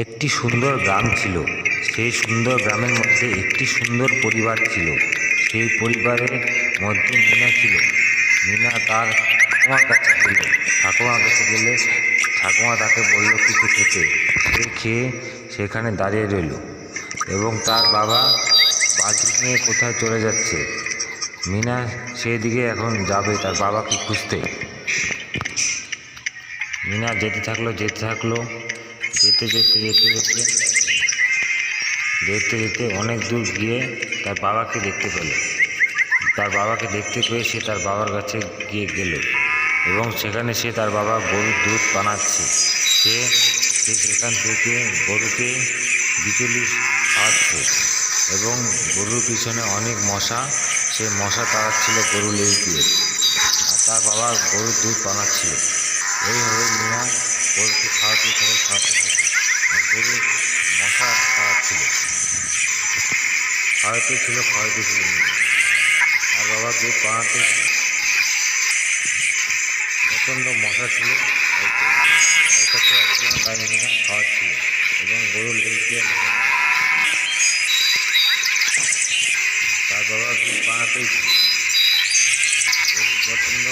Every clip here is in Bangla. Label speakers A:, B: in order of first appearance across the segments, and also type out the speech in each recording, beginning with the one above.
A: একটি সুন্দর গ্রাম ছিল। সেই সুন্দর গ্রামের মধ্যে একটি সুন্দর পরিবার ছিল। সেই পরিবারের মধ্যে মিনা ছিল। মিনা তার ঠাকুমার কাছে গেল। ঠাকুমার কাছে গেলে ঠাকুমা তাকে বলল কিছু খেতে। সে খেয়ে সেখানে দাঁড়িয়ে রইল এবং তার বাবা বালতি নিয়ে কোথায় চলে যাচ্ছে। মিনা সেদিকে এখন যাবে তার বাবাকে খুঁজতে। মিনা যেতে থাকলো যেতে যেতে অনেক দূর গিয়ে তার বাবাকে দেখতে পেল। তার বাবাকে দেখতে পেয়ে সে তার বাবার কাছে গিয়ে গেল এবং সেখানে সে তার বাবা গরুর দুধ বানাচ্ছে। সে সেখান থেকে গরুকে বিচুলি খাওয়াচ্ছে এবং গরুর পিছনে অনেক মশা, সে মশা তাড়াচ্ছিল গরু লেজ দিয়ে, আর তার বাবা গরুর দুধ বানাচ্ছিল। এইভাবে মিনা গরুকে খাওয়াতে থাকে। গরু মশা তাড়াচ্ছিল, খাওয়াইতে ছিল মিনা। আর বাবা দুধ বানাতে প্রচণ্ড মশা ছিল, তাই মিনা খাওয়াচ্ছিল এবং গরু লেজ দিয়ে তার বাবা দুধ বানাতেই গরু প্রচণ্ড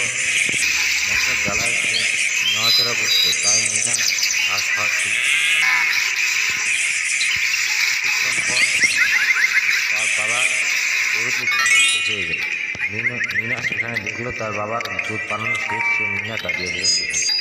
A: মশার জ্বালায় নড়াচড়া করছে, তাই মিনা ঘাস খাওয়াচ্ছিল। কিছুক্ষণ পর তার বাবা গরুকে শেষ হয়ে গেল। মিনা সেখানে দেখলো তার বাবার দুধ বানানো শেষ, সে মিনা দাঁড়িয়ে গেল সেখানে।